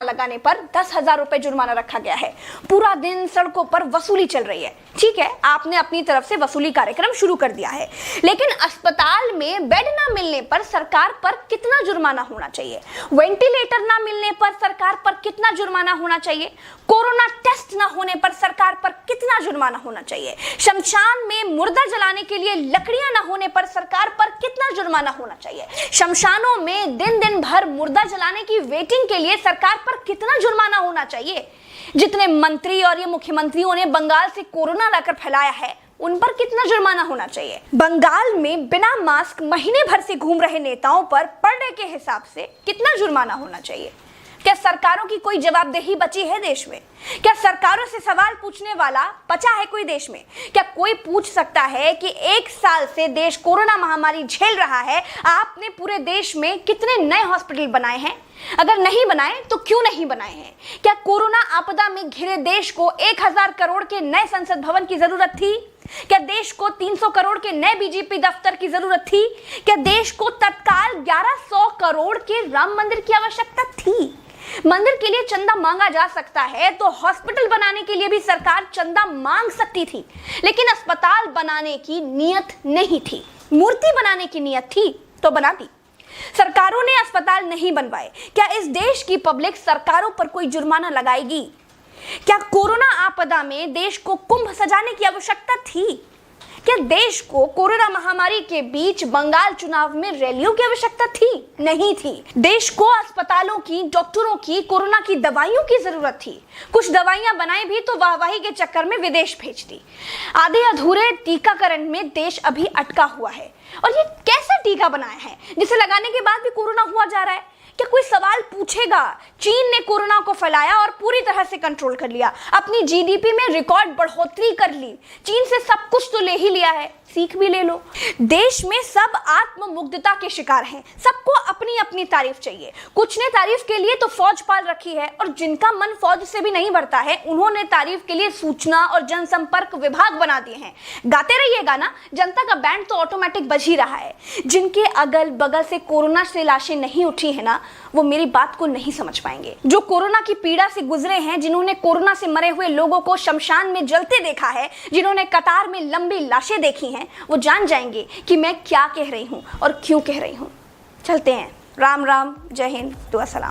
लगाने पर 10,000 रुपए जुर्माना रखा गया है। पूरा दिन सड़कों पर वसूली चल रही है। ठीक है, आपने अपनी तरफ से वसूली कार्यक्रम शुरू कर दिया है, लेकिन अस्पताल में बेड ना मिलने पर सरकार पर कितना जुर्माना होना चाहिए? वेंटिलेटर ना मिलने पर सरकार पर कितना जुर्माना होना चाहिए? कोरोना टेस्ट ना होने पर सरकार पर कितना जुर्माना होना चाहिए? शमशान में मुर्दा जलाने के लिए लकड़ियां ना होने पर सरकार पर कितना जुर्माना होना चाहिए? शमशानों में दिन दिन भर मुर्दा जलाने की वेटिंग के लिए सरकार पर कितना जुर्माना होना चाहिए? जितने मंत्री और ये मुख्यमंत्रियों ने बंगाल से कोरोना लाकर फैलाया है, उन पर कितना जुर्माना होना चाहिए? बंगाल में बिना मास्क महीने भर से घूम रहे नेताओं पर पर डे के हिसाब से कितना जुर्माना होना चाहिए? क्या सरकारों की कोई जवाबदेही बची है देश में? क्या सरकारों से सवाल पूछने वाला बचा है कोई देश में? क्या कोई पूछ सकता है कि 1 साल से देश कोरोना महामारी झेल रहा है, आपने पूरे देश में कितने नए हॉस्पिटल बनाए हैं? अगर नहीं बनाए तो क्यों नहीं बनाए हैं? क्या कोरोना आपदा में घिरे देश को 1,000 करोड़ के नए संसद भवन की जरूरत थी? क्या देश को 300 करोड़ के नए बीजेपी दफ्तर की जरूरत थी? क्या देश को तत्काल 1100 करोड़ के राम मंदिर की आवश्यकता थी? मंदिर के लिए चंदा मांगा जा सकता है तो हॉस्पिटल बनाने के लिए भी सरकार चंदा मांग सकती थी, लेकिन अस्पताल बनाने की नियत नहीं थी। मूर्ति बनाने की नियत थी तो बना दी। सरकारों ने अस्पताल नहीं बनवाए। क्या इस देश की पब्लिक सरकारों पर कोई जुर्माना लगाएगी? क्या कोरोना आपदा में देश को कुंभ सजाने की आवश्यकता थी? क्या देश को कोरोना महामारी के बीच बंगाल चुनाव में रैलियों की आवश्यकता थी? नहीं थी। देश को अस्पतालों की, डॉक्टरों की, कोरोना की दवाइयों की जरूरत थी। कुछ दवाइयां बनाई भी तो वाहवाही के चक्कर में विदेश भेज दी। आधे अधूरे टीकाकरण में देश अभी अटका हुआ है। और ये कैसा टीका बनाया है जिसे लगाने के बाद भी कोरोना हुआ जा रहा है? क्या कोई सवाल पूछेगा? चीन ने कोरोना को फैलाया और पूरी तरह से कंट्रोल कर लिया। अपनी जीडीपी में रिकॉर्ड बढ़ोतरी कर ली। चीन से सब कुछ तो ले ही लिया है, सीख भी ले लो। देश में सब आत्ममुग्धता के शिकार हैं। सबको अपनी अपनी तारीफ चाहिए। कुछ ने तारीफ के लिए तो फौज पाल रखी है, और जिनका मन फौज से भी नहीं भरता है, उन्होंने तारीफ के लिए सूचना और जनसंपर्क विभाग बना दिए हैं। गाते रहिएगा ना, जनता का बैंड तो ऑटोमेटिक बज ही रहा है। जिनके अगल बगल से कोरोना से लाशें नहीं उठी है ना, वो मेरी बात को नहीं समझ पाएंगे। जो कोरोना की पीड़ा से गुजरे हैं, जिन्होंने कोरोना से मरे हुए लोगों को शमशान में जलते देखा है, जिन्होंने कतार में लंबी लाशें देखी हैं, वो जान जाएंगे कि मैं क्या कह रही हूं और क्यों कह रही हूं। चलते हैं। राम राम, जय हिंद, दुआ सलाम।